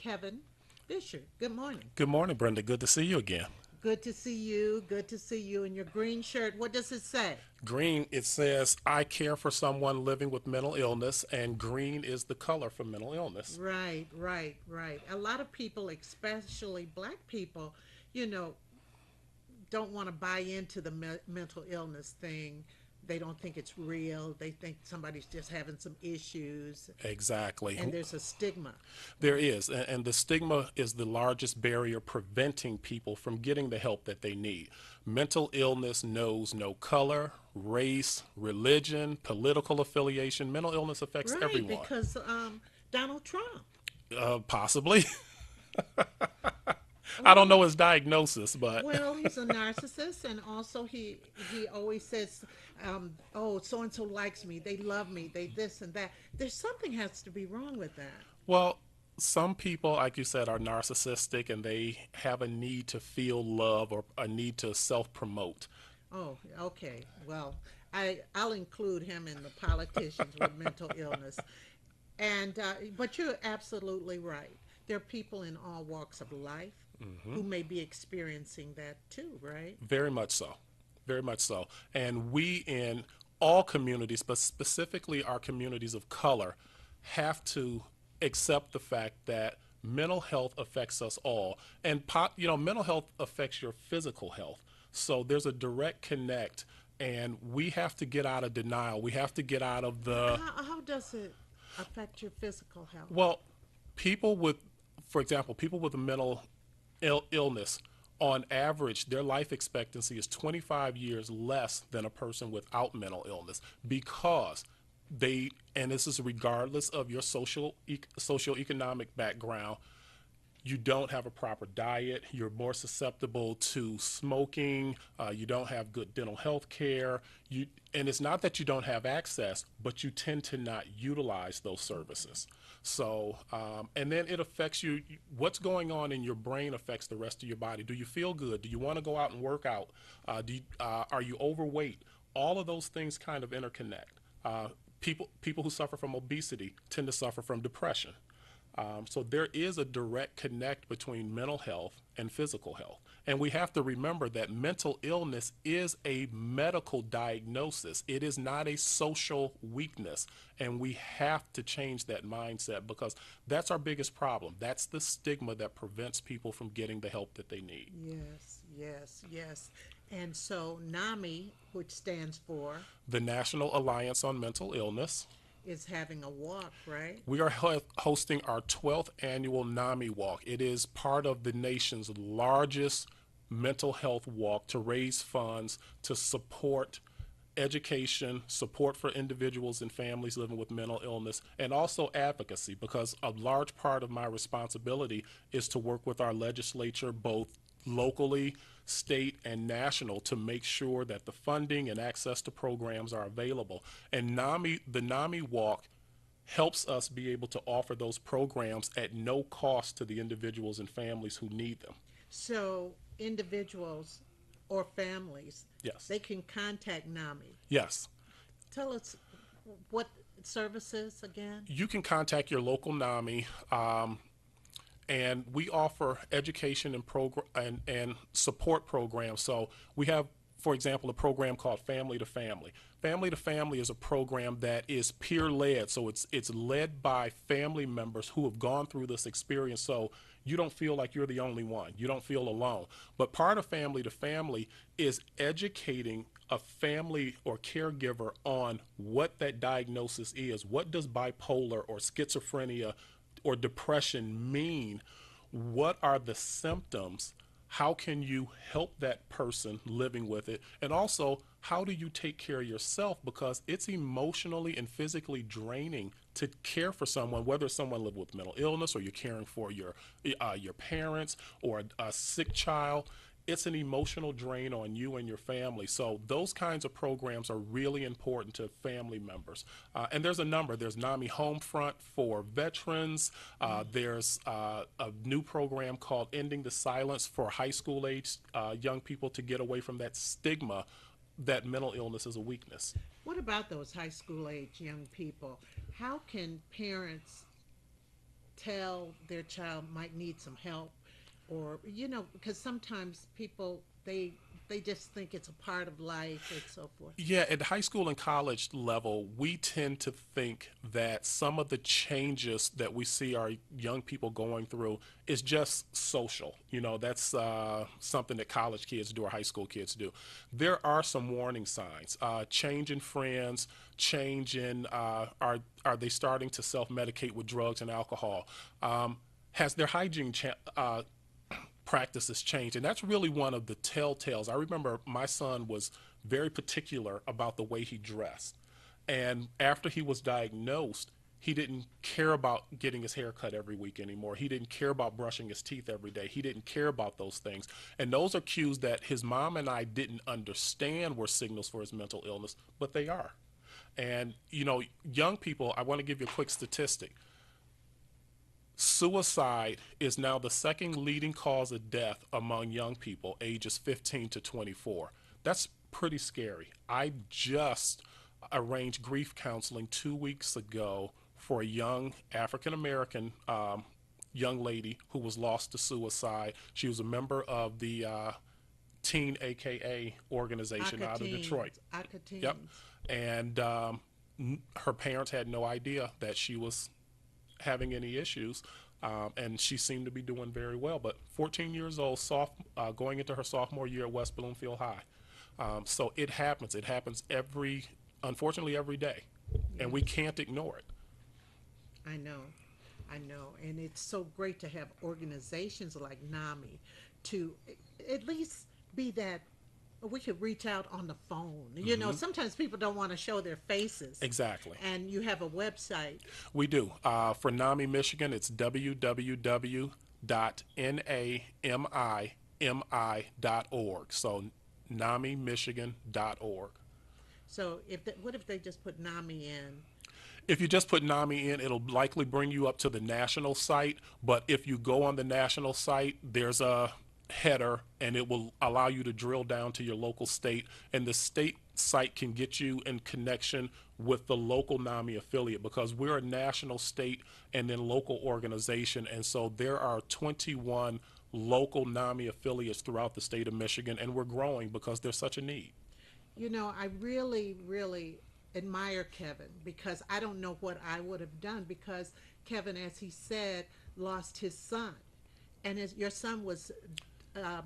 Kevin Fisher. Good morning. Good morning, Brenda. Good to see you again. Good to see you. Good to see you in your green shirt. What does it say? Green, it says, I care for someone living with mental illness, and green is the color for mental illness. Right. A lot of people, especially black people, you know, don't want to buy into the mental illness thing. They don't think it's real. They think somebody's just having some issues, Exactly. and there's a stigma. There is. And the stigma is the largest barrier preventing people from getting the help that they need. Mental illness knows no color, race, religion, political affiliation. Mental illness affects Right, everyone. because Donald Trump. Possibly. I don't Well, know his diagnosis, but Well, he's a narcissist, and also he always says, "Oh, so and so likes me. They love me. They this and that." There's something has to be wrong with that. well, some people, like you said, are narcissistic and they have a need to feel love or a need to self promote. Oh, okay. Well, I'll include him in the politicians with mental illness, and but you're absolutely right. There are people in all walks of life who may be experiencing that too, right? Very much so. Very much so. And we in all communities, but specifically our communities of color, have to accept the fact that mental health affects us all. And, mental health affects your physical health. So there's a direct connect, and we have to get out of denial. We have to get out of the, How does it affect your physical health? well, people with, for example, people with a mental illness, on average, their life expectancy is 25 years less than a person without mental illness because they, and this is regardless of your socioeconomic background, you don't have a proper diet, you're more susceptible to smoking, you don't have good dental health care, and it's not that you don't have access, but you tend to not utilize those services. So, and then it affects you. What's going on in your brain affects the rest of your body. Do you feel good? Do you want to go out and work out? Are you overweight? All of those things kind of interconnect. People who suffer from obesity tend to suffer from depression. So there is a direct connect between mental health and physical health. And we have to remember that mental illness is a medical diagnosis. It is not a social weakness. And we have to change that mindset because that's our biggest problem. That's the stigma that prevents people from getting the help that they need. Yes. And so NAMI, which stands for, The National Alliance on Mental Illness. is having a walk, right? We are hosting our 12th annual NAMI Walk. It is part of the nation's largest mental health walk to raise funds to support education, support for individuals and families living with mental illness, and also advocacy, because a large part of my responsibility is to work with our legislature, both locally, state, and national, to make sure that the funding and access to programs are available. And the NAMI Walk helps us be able to offer those programs at no cost to the individuals and families who need them. So individuals or families, Yes. they can contact NAMI. Yes. Tell us what services again? You can contact your local NAMI, and we offer education and support programs. So we have, for example, a program called Family to Family. Family to Family is a program that is peer led, so it's led by family members who have gone through this experience. So you don't feel like you're the only one. You don't feel alone. But part of Family to Family is educating a family or caregiver on what that diagnosis is. What does bipolar or schizophrenia or depression mean? What are the symptoms? How can you help that person living with it? And also, how do you take care of yourself? Because it's emotionally and physically draining to care for someone, whether it's someone living with mental illness or you're caring for your parents or a sick child. It's an emotional drain on you and your family. So those kinds of programs are really important to family members. And there's a number. There's NAMI Homefront for veterans. There's a new program called Ending the Silence for high school age young people to get away from that stigma that mental illness is a weakness. What about those high school age young people? How can parents tell their child might need some help, or because sometimes people they just think it's a part of life and so forth. Yeah, at the high school and college level, we tend to think that some of the changes that we see our young people going through is just social. That's something that college kids do or high school kids do. There are some warning signs. Change in friends, change in are they starting to self-medicate with drugs and alcohol? Has their hygiene practices change, and that's really one of the telltales. I remember my son was very particular about the way he dressed, and after he was diagnosed, he didn't care about getting his hair cut every week anymore. He didn't care about brushing his teeth every day. He didn't care about those things, and those are cues that his mom and I didn't understand were signals for his mental illness, but they are. And young people, I want to give you a quick statistic. Suicide is now the second leading cause of death among young people ages 15 to 24. That's pretty scary. I just arranged grief counseling 2 weeks ago for a young African American young lady who was lost to suicide. She was a member of the Teen AKA organization out of Detroit. Yep. And her parents had no idea that she was having any issues, and she seemed to be doing very well. But 14 years old, going into her sophomore year at West Bloomfield High. So it happens. It happens unfortunately, every day, and we can't ignore it. I know, and it's so great to have organizations like NAMI to at least be that we could reach out on the phone. Sometimes people don't want to show their faces. Exactly. And you have a website. We do. For NAMI Michigan, it's www.namimi.org. So namimichigan.org. So what if they just put NAMI in? If you just put NAMI in, it'll likely bring you up to the national site. But if you go on the national site, there's a header, and it will allow you to drill down to your local state, and the state site can get you in connection with the local NAMI affiliate, because we're a national, state, and then local organization, and so there are 21 local NAMI affiliates throughout the state of Michigan, and we're growing because there's such a need. I really, really admire Kevin, because I don't know what I would have done, because Kevin, as he said, lost his son, and your son was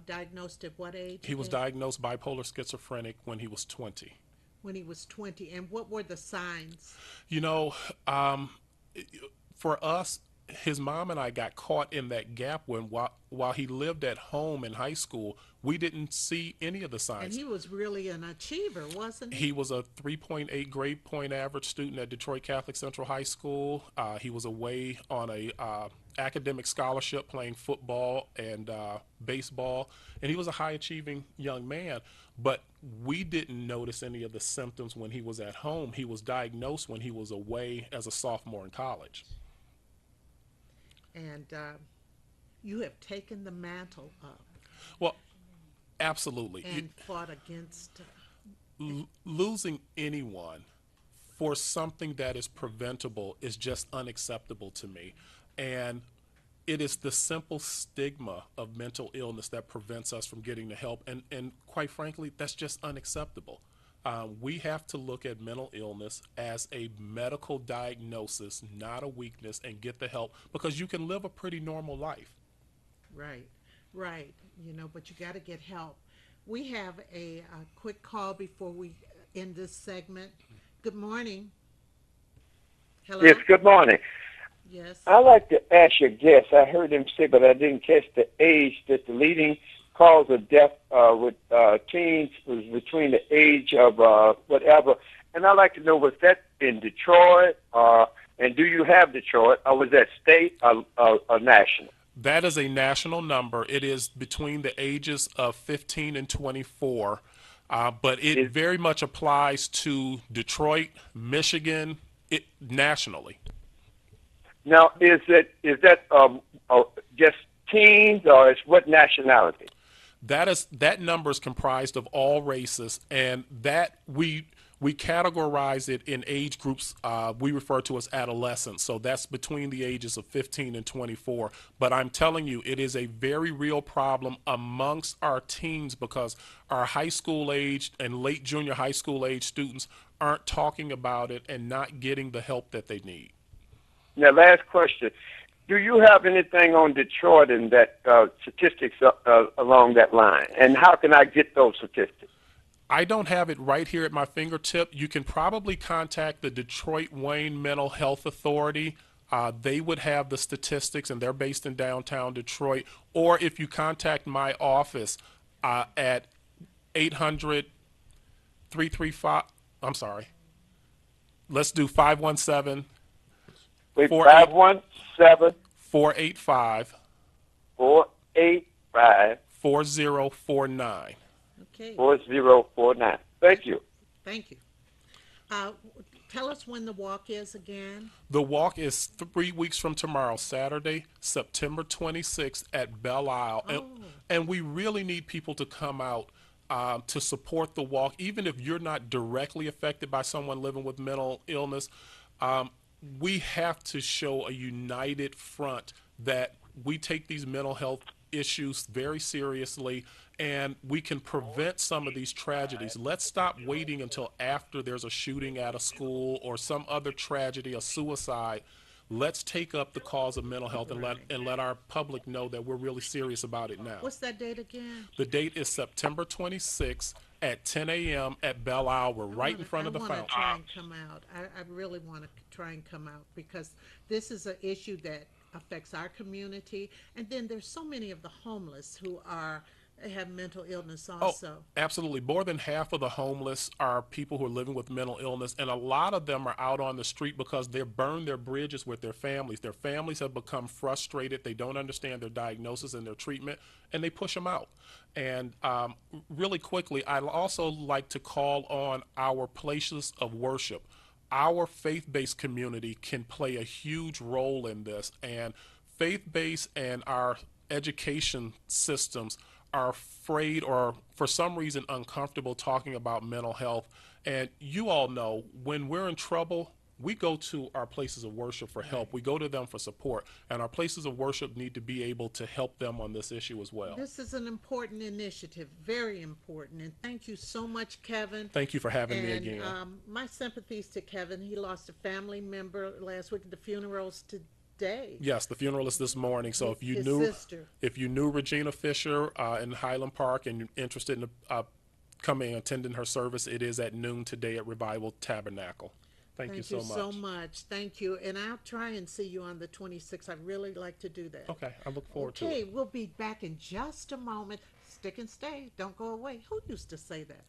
diagnosed at what age? He was diagnosed bipolar schizophrenic when he was 20. When he was 20. And what were the signs? For us, his mom and I got caught in that gap when while he lived at home in high school, we didn't see any of the signs. And he was really an achiever, wasn't he? He was a 3.8 grade point average student at Detroit Catholic Central High School. He was away on a academic scholarship playing football and baseball, and he was a high achieving young man, but we didn't notice any of the symptoms when he was at home. He was diagnosed when he was away as a sophomore in college. And you have taken the mantle up. Well, absolutely. And fought against losing anyone for something that is preventable is just unacceptable to me. And it is the simple stigma of mental illness that prevents us from getting the help. And quite frankly, that's just unacceptable. We have to look at mental illness as a medical diagnosis, not a weakness, and get the help, because you can live a pretty normal life. Right. But you got to get help. We have a quick call before we end this segment. Good morning. Hello? Yes, good morning. Yes. I'd like to ask your guest, I heard him say, but I didn't catch the age, that the leading cause of death with teens was between the age of whatever. And I'd like to know, was that in Detroit, and do you have Detroit, or was that state or national? That is a national number. It is between the ages of 15 and 24, but it very much applies to Detroit, Michigan, nationally. Now, is that just teens, or is what nationality? That number is comprised of all races, and that we We categorize it in age groups we refer to as adolescents. So that's between the ages of 15 and 24. But I'm telling you, it is a very real problem amongst our teens because our high school age and late junior high school age students aren't talking about it and not getting the help that they need. Now, last question. Do you have anything on Detroit and that statistics along that line? And how can I get those statistics? I don't have it right here at my fingertip. You can probably contact the Detroit Wayne Mental Health Authority. They would have the statistics, and they're based in downtown Detroit. Or if you contact my office at 800-335, I'm sorry, let's do 517 Wait, 517 485 485 4049. Okay. 4049. Thank you. Thank you. Uh, Tell us when the walk is again. The walk is 3 weeks from tomorrow, Saturday, September 26th at Belle Isle. And we really need people to come out to support the walk, even if you're not directly affected by someone living with mental illness. We have to show a united front that we take these mental health issues very seriously and we can prevent some of these tragedies. Let's stop waiting until after there's a shooting at a school or some other tragedy, a suicide. Let's take up the cause of mental health and let our public know that we're really serious about it now. What's that date again? The date is September 26th at 10 a.m. at Belle Isle. We're right in front of the fountain. I want to try and come out. I really want to try and come out because this is an issue that affects our community. And then there's so many of the homeless who have mental illness also. Oh, absolutely. More than half of the homeless are people who are living with mental illness, and a lot of them are out on the street because they've burned their bridges with their families. Their families have become frustrated. They don't understand their diagnosis and their treatment, and they push them out. And really quickly, I'd also like to call on our places of worship. Our faith-based community can play a huge role in this, and faith-based and our education systems are afraid or for some reason uncomfortable talking about mental health. And you all know when we're in trouble, we go to our places of worship for help. We go to them for support, and our places of worship need to be able to help them on this issue as well. This is an important initiative, very important, and thank you so much, Kevin. Thank you for having me again. My sympathies to Kevin. He lost a family member last week. The funeral's today. Yes, the funeral is this morning. So if you knew Regina Fisher in Highland Park and you're interested in coming and attending her service, it is at noon today at Revival Tabernacle. Thank you so much. Thank you so much. Thank you. And I'll try and see you on the 26th. I'd really like to do that. Okay, I look forward to it. Okay, we'll be back in just a moment. Stick and stay. Don't go away. Who used to say that?